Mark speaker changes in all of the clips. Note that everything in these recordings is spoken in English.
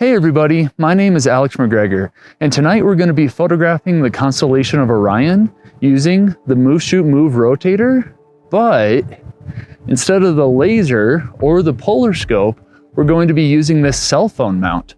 Speaker 1: Hey everybody, my name is Alex McGregor, and tonight we're going to be photographing the constellation of Orion using the Move Shoot Move rotator, but instead of the laser or the polar scope, we're going to be using this cell phone mount.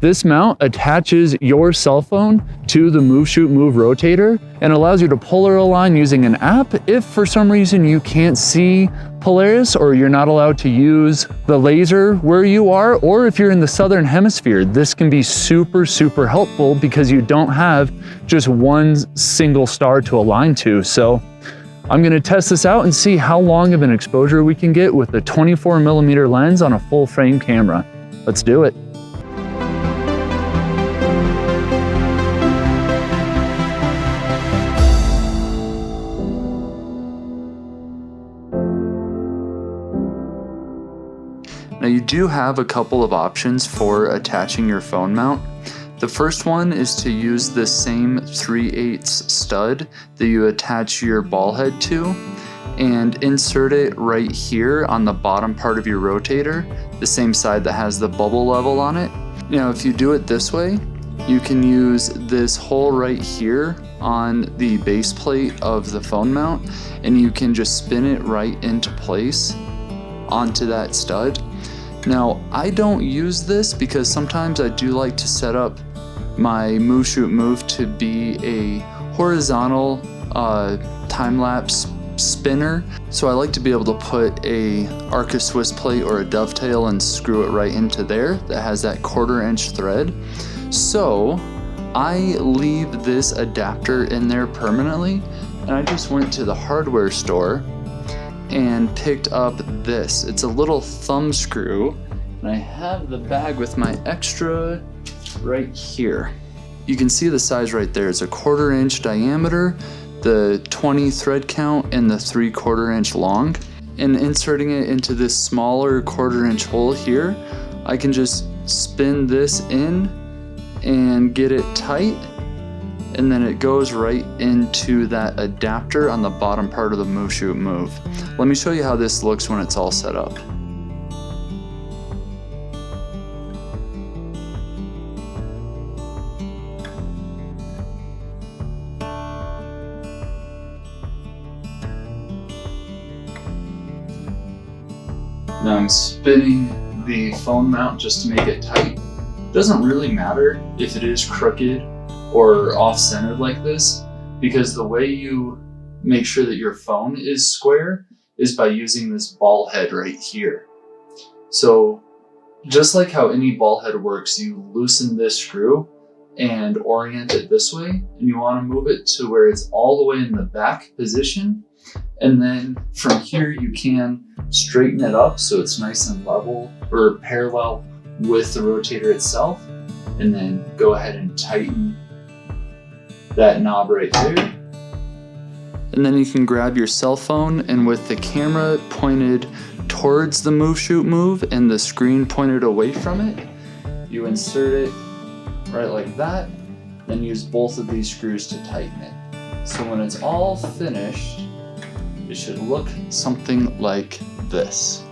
Speaker 1: This mount attaches your cell phone to the Move Shoot Move rotator and allows you to polar align using an app if for some reason you can't see Polaris or you're not allowed to use the laser where you are, or if you're in the southern hemisphere, this can be super helpful because you don't have just one single star to align to. So I'm gonna test this out and see how long of an exposure we can get with a 24mm lens on a full frame camera. Let's do it. Now you do have a couple of options for attaching your phone mount. The first one is to use this same 3/8 stud that you attach your ball head to and insert it right here on the bottom part of your rotator, the same side that has the bubble level on it. Now if you do it this way, you can use this hole right here on the base plate of the phone mount and you can just spin it right into place onto that stud. Now, I don't use this because sometimes I do like to set up my Move Shoot Move to be a horizontal time-lapse spinner. So I like to be able to put a Arca Swiss plate or a dovetail and screw it right into there that has that 1/4" thread. So I leave this adapter in there permanently, and I just went to the hardware store and picked up this. It's a little thumb screw, and I have the bag with my extra right here. You can see the size right there. It's a 1/4" diameter, the 20 thread count, and the 3/4" long. And inserting it into this smaller 1/4" hole here, I can just spin this in and get it tight, and then it goes right into that adapter on the bottom part of the Move Shoot Move. Let me show you how this looks when it's all set up. Now I'm spinning the phone mount just to make it tight. Doesn't really matter if it is crooked or off-centered like this, because the way you make sure that your phone is square is by using this ball head right here. So just like how any ball head works, you loosen this screw and orient it this way, and you want to move it to where it's all the way in the back position, and then from here you can straighten it up so it's nice and level or parallel with the rotator itself, and then go ahead and tighten that knob right there. And then you can grab your cell phone, and with the camera pointed towards the Move Shoot Move and the screen pointed away from it, you insert it right like that, then use both of these screws to tighten it. So when it's all finished, it should look something like this.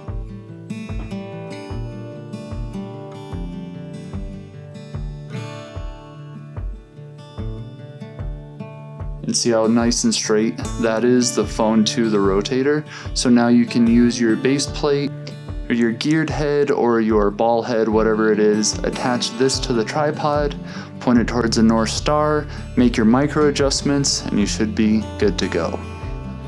Speaker 1: And see how nice and straight that is, the phone to the rotator. So now you can use your base plate or your geared head or your ball head, whatever it is, attach this to the tripod, point it towards the North Star, make your micro adjustments, and you should be good to go.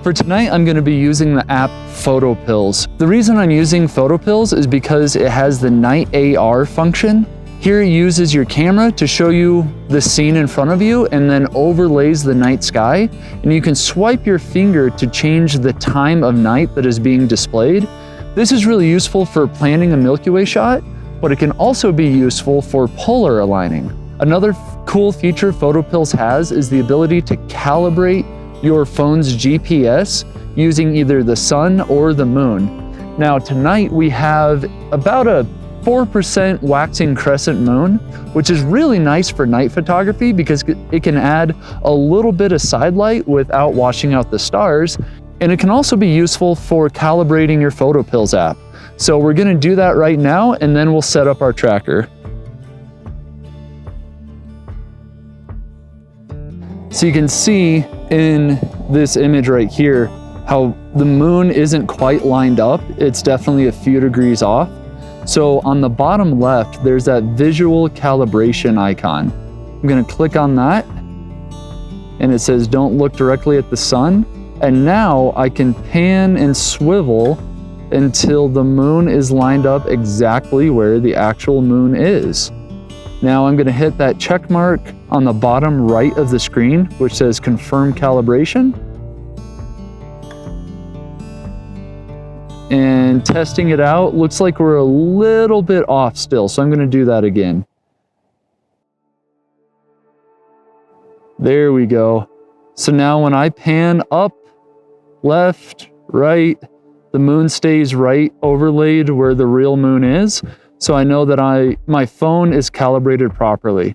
Speaker 1: For tonight, I'm going to be using the app Photopills. The reason I'm using Photopills is because it has the night AR function. Here it uses your camera to show you the scene in front of you and then overlays the night sky, and you can swipe your finger to change the time of night that is being displayed. This is really useful for planning a Milky Way shot, but it can also be useful for polar aligning. Another cool feature Photopills has is the ability to calibrate your phone's GPS using either the sun or the moon. Now tonight we have about a 4% waxing crescent moon, which is really nice for night photography because it can add a little bit of side light without washing out the stars. And it can also be useful for calibrating your Photopills app. So we're gonna do that right now, and then we'll set up our tracker. So you can see in this image right here how the moon isn't quite lined up. It's definitely a few degrees off. So on the bottom left, there's that visual calibration icon. I'm gonna click on that, and it says don't look directly at the sun. And now I can pan and swivel until the moon is lined up exactly where the actual moon is. Now I'm gonna hit that check mark on the bottom right of the screen, which says confirm calibration. And testing it out, looks like we're a little bit off still, so I'm gonna do that again. There we go. So now when I pan up, left, right, the moon stays right overlaid where the real moon is. So I know that my phone is calibrated properly.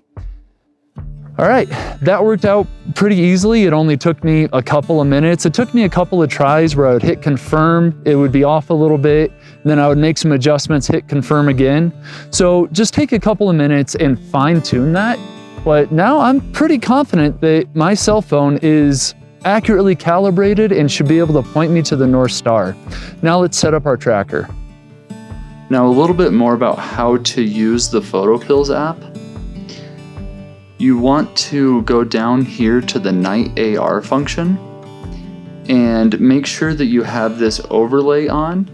Speaker 1: All right, that worked out pretty easily. It only took me a couple of minutes. It took me a couple of tries where I would hit confirm, it would be off a little bit, then I would make some adjustments, hit confirm again. So just take a couple of minutes and fine tune that. But now I'm pretty confident that my cell phone is accurately calibrated and should be able to point me to the North Star. Now let's set up our tracker. Now a little bit more about how to use the Photopills app. You want to go down here to the night AR function and make sure that you have this overlay on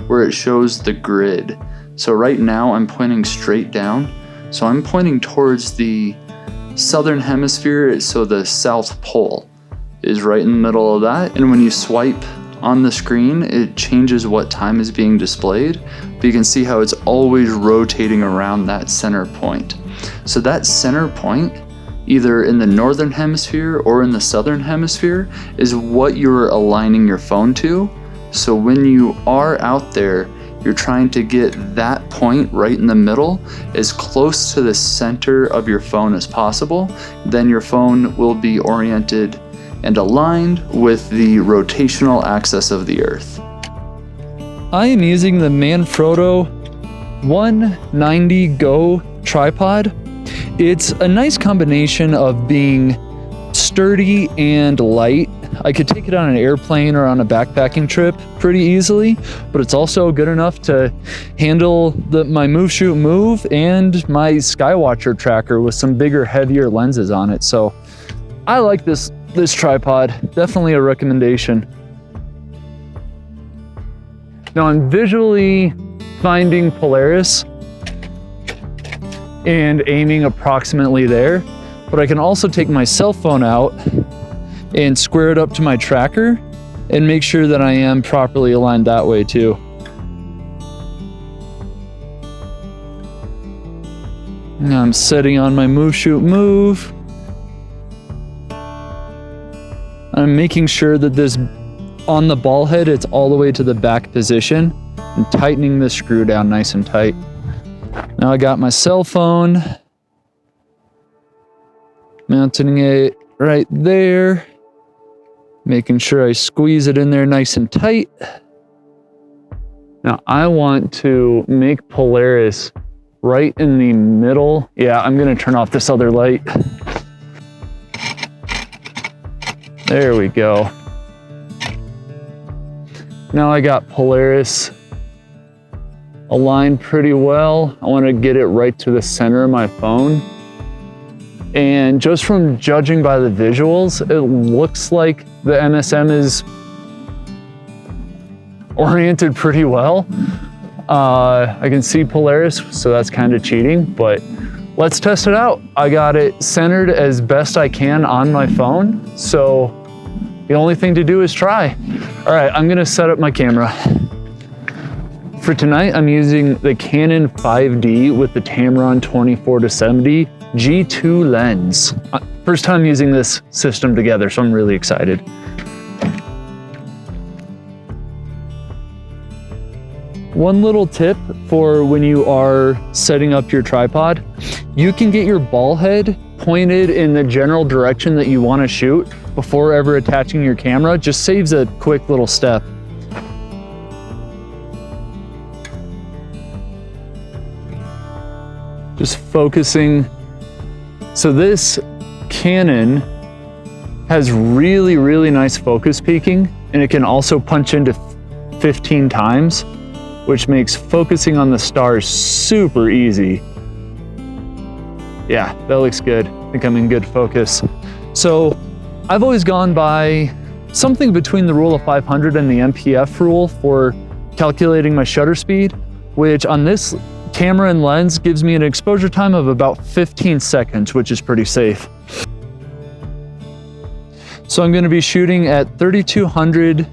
Speaker 1: where it shows the grid. So right now I'm pointing straight down. So I'm pointing towards the southern hemisphere, so the South Pole is right in the middle of that. And when you swipe on the screen, it changes what time is being displayed. But you can see how it's always rotating around that center point. So that center point, either in the northern hemisphere or in the southern hemisphere, is what you're aligning your phone to. So when you are out there, you're trying to get that point right in the middle, as close to the center of your phone as possible. Then your phone will be oriented and aligned with the rotational axis of the Earth. I am using the Manfrotto 190 Go tripod. It's a nice combination of being sturdy and light. I could take it on an airplane or on a backpacking trip pretty easily, but it's also good enough to handle my move, shoot, move and my Skywatcher tracker with some bigger, heavier lenses on it. So I like this tripod, definitely a recommendation. Now I'm visually finding Polaris and aiming approximately there, but I can also take my cell phone out and square it up to my tracker and make sure that I am properly aligned that way too. Now I'm setting on my move, shoot, move. I'm making sure that this on the ball head, it's all the way to the back position and tightening the screw down nice and tight. Now I got my cell phone, mounting it right there, making sure I squeeze it in there nice and tight. Now I want to make Polaris right in the middle. Yeah, I'm gonna turn off this other light. There we go. Now I got Polaris aligned pretty well. I want to get it right to the center of my phone. And just from judging by the visuals, it looks like the MSM is oriented pretty well. I can see Polaris, so that's kind of cheating, but let's test it out. I got it centered as best I can on my phone, so the only thing to do is try. All right, I'm gonna set up my camera. For tonight, I'm using the Canon 5D with the Tamron 24-70 G2 lens. First time using this system together, so I'm really excited. One little tip for when you are setting up your tripod, you can get your ball head pointed in the general direction that you want to shoot before ever attaching your camera. Just saves a quick little step. Just focusing. So this Canon has really, really nice focus peaking, and it can also punch into 15 times, which makes focusing on the stars super easy. Yeah, that looks good. I think I'm in good focus. So I've always gone by something between the rule of 500 and the MPF rule for calculating my shutter speed, which on this camera and lens gives me an exposure time of about 15 seconds, which is pretty safe. So I'm going to be shooting at 3200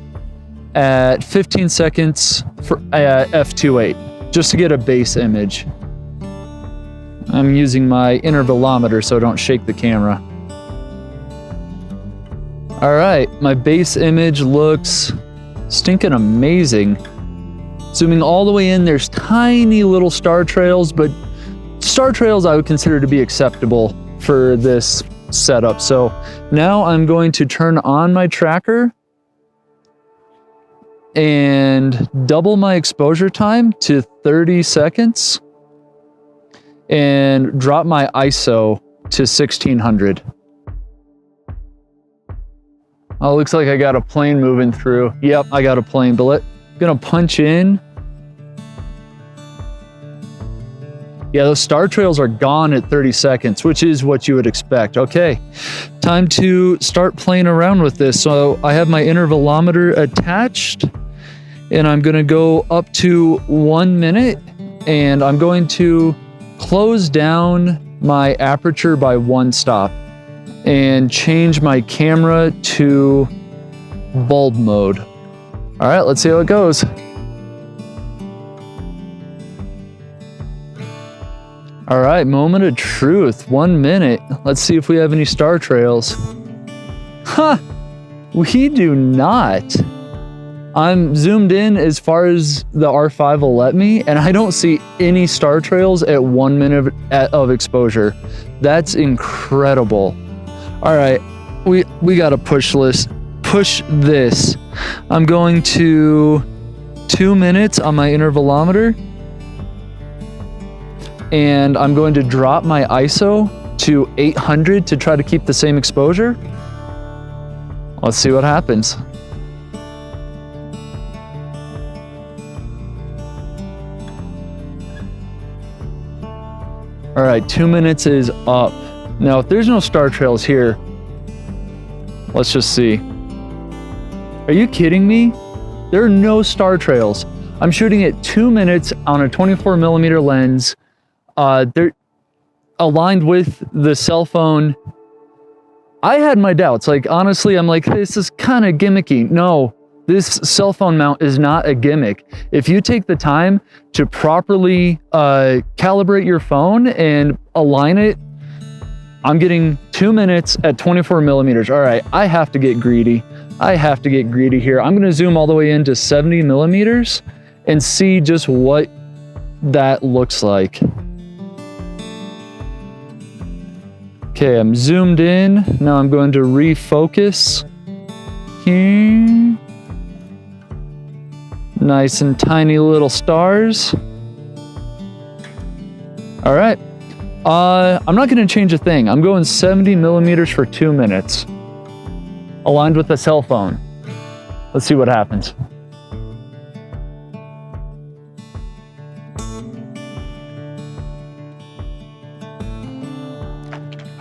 Speaker 1: at 15 seconds for f2.8, just to get a base image. I'm using my intervalometer so don't shake the camera. All right, my base image looks stinking amazing. Zooming all the way in, there's tiny little star trails, but star trails I would consider to be acceptable for this setup. So now I'm going to turn on my tracker and double my exposure time to 30 seconds and drop my ISO to 1600. Oh, looks like I got a plane moving through. Yep, I got a plane, but I'm gonna punch in. Yeah, those star trails are gone at 30 seconds, which is what you would expect. Okay, time to start playing around with this. So I have my intervalometer attached, and I'm gonna go up to 1 minute, and I'm going to close down my aperture by 1 stop and change my camera to bulb mode. All right, let's see how it goes. All right, moment of truth, 1 minute. Let's see if we have any star trails. Huh, we do not. I'm zoomed in as far as the R5 will let me, and I don't see any star trails at 1 minute of exposure. That's incredible. All right, we gotta push this. I'm going to 2 minutes on my intervalometer, and I'm going to drop my ISO to 800 to try to keep the same exposure. Let's see what happens. All right, 2 minutes is up. Now, if there's no star trails here, let's just see. Are you kidding me? There are no star trails. I'm shooting at 2 minutes on a 24mm lens. They're aligned with the cell phone. I had my doubts. Like, honestly, I'm like, this is kind of gimmicky. No, this cell phone mount is not a gimmick. If you take the time to properly calibrate your phone and align it, I'm getting 2 minutes at 24mm. All right, I have to get greedy. I have to get greedy here. I'm gonna zoom all the way into 70mm and see just what that looks like. Okay, I'm zoomed in. Now I'm going to refocus here. Nice and tiny little stars. All right. I'm not going to change a thing. I'm going 70mm for 2 minutes, aligned with the cell phone. Let's see what happens.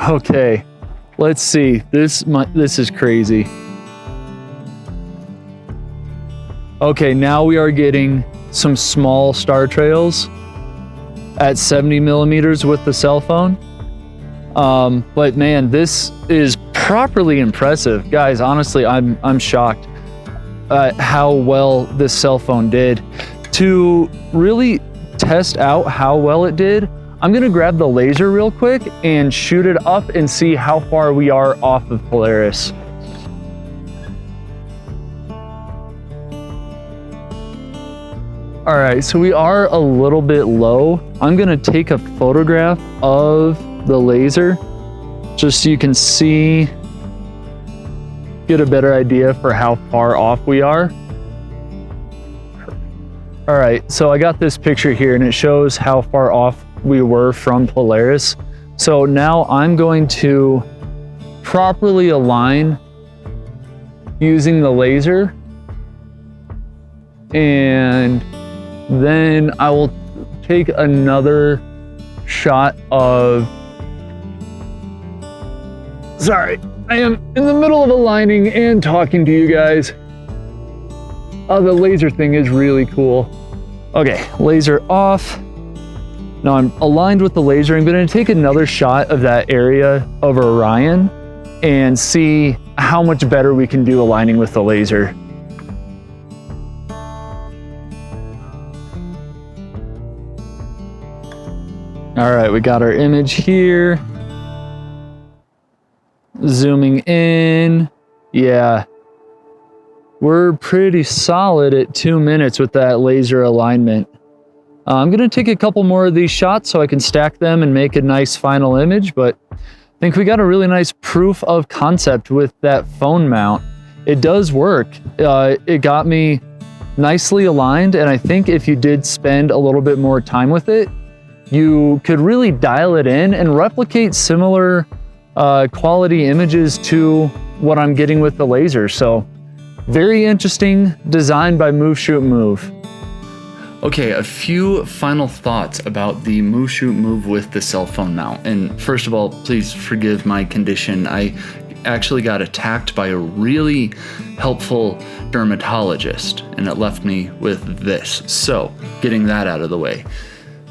Speaker 1: Okay, let's see. This is crazy. Okay, now we are getting some small star trails at 70mm with the cell phone. But man, this is properly impressive. Guys, honestly, I'm shocked at how well this cell phone did. To really test out how well it did, I'm gonna grab the laser real quick and shoot it up and see how far we are off of Polaris. All right, so we are a little bit low. I'm gonna take a photograph of the laser just so you can see, get a better idea for how far off we are. All right, so I got this picture here and it shows how far off we were from Polaris. So now I'm going to properly align
Speaker 2: using the laser. And then I will take another shot of, sorry, I am in the middle of aligning and talking to you guys. Oh, the laser thing is really cool. Okay, laser off. Now I'm aligned with the laser. I'm gonna take another shot of that area of Orion and see how much better we can do aligning with the laser. All right, we got our image here. Zooming in. Yeah, we're pretty solid at 2 minutes with that laser alignment. I'm gonna take a couple more of these shots so I can stack them and make a nice final image, but I think we got a really nice proof of concept with that phone mount. It does work. It got me nicely aligned, and I think if you did spend a little bit more time with it, you could really dial it in and replicate similar quality images to what I'm getting with the laser. So very interesting design by Move Shoot Move. Okay, a few final thoughts about the Move Shoot Move with the cell phone mount. And first of all, please forgive my condition. I actually got attacked by a really helpful dermatologist, and it left me with this. So getting that out of the way.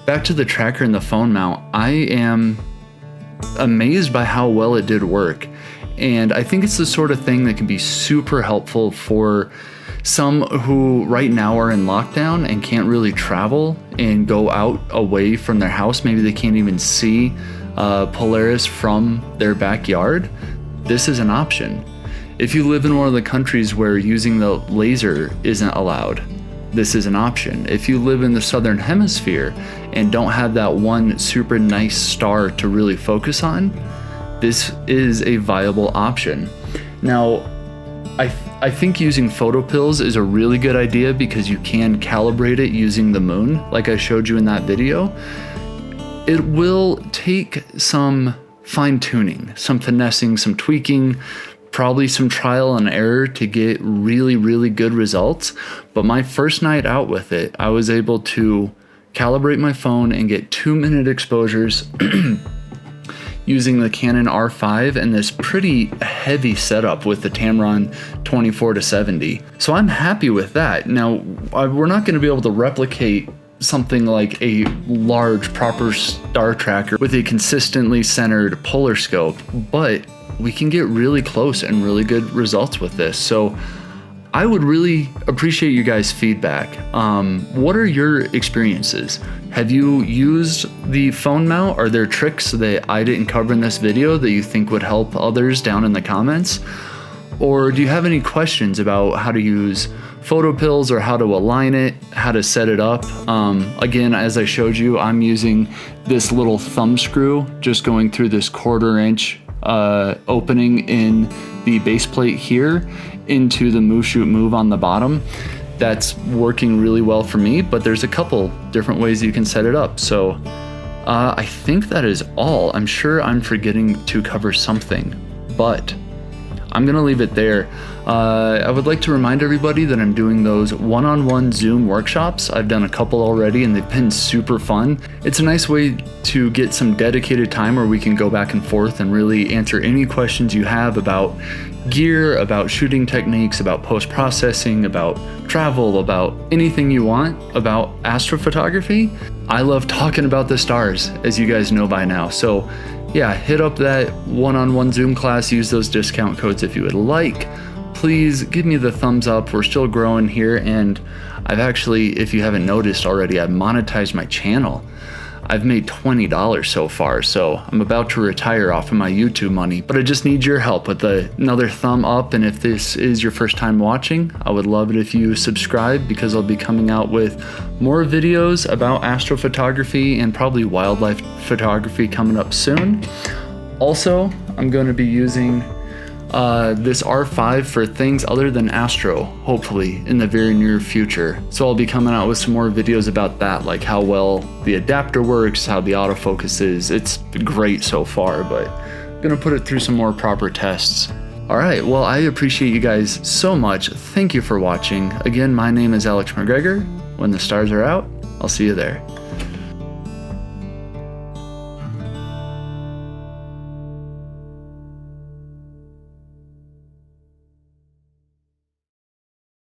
Speaker 2: Back to the tracker and the phone mount, I am amazed by how well it did work. And I think it's the sort of thing that can be super helpful for some who right now are in lockdown and can't really travel and go out away from their house. Maybe they can't even see Polaris from their backyard. This is an option. If you live in one of the countries where using the laser isn't allowed, this is an option. If you live in the southern hemisphere and don't have that one super nice star to really focus on, this is a viable option. Now, I think using Photopills is a really good idea because you can calibrate it using the moon, like I showed you in that video. It will take some fine-tuning, some finessing, some tweaking, probably some trial and error to get really, really good results. But my first night out with it, I was able to calibrate my phone and get 2-minute exposures using the Canon R5 and this pretty heavy setup with the Tamron 24-70. So I'm happy with that. Now, we're not gonna be able to replicate something like a large proper star tracker with a consistently centered polar scope, but we can get really close and really good results with this. So I would really appreciate you guys' feedback. What are your experiences? Have you used the phone mount? Are there tricks that I didn't cover in this video that you think would help others down in the comments? Or do you have any questions about how to use Photopills or how to align it, how to set it up? Again, as I showed you, I'm using this little thumb screw, just going through this 1/4 inch opening in the base plate here into the Move Shoot Move on the bottom. That's working really well for me, but there's a couple different ways you can set it up. So I think that is all. I'm sure I'm forgetting to cover something, but I'm gonna leave it there. I would like to remind everybody that I'm doing those one-on-one Zoom workshops. I've done a couple already and they've been super fun. It's a nice way to get some dedicated time where we can go back and forth and really answer any questions you have about gear, about shooting techniques, about post-processing, about travel, about anything you want about astrophotography. I love talking about the stars, as you guys know by now. So yeah, hit up that one-on-one Zoom class, use those discount codes if you would like. Please give me the thumbs up. We're still growing here, and I've actually, if you haven't noticed already, I've monetized my channel. I've made $20 so far, so I'm about to retire off of my YouTube money, but I just need your help with another thumb up. And if this is your first time watching, I would love it if you subscribe, because I'll be coming out with more videos about astrophotography and probably wildlife photography coming up soon. Also, I'm going to be using this R5 for things other than astro, hopefully in the very near future. So I'll be coming out with some more videos about that, like how well the adapter works, how the autofocus is. It's great so far, but I'm gonna put it through some more proper tests.
Speaker 1: All right, well, I appreciate you guys so much. Thank you for watching. Again, my name is Alex McGregor. When the stars are out, I'll see you there.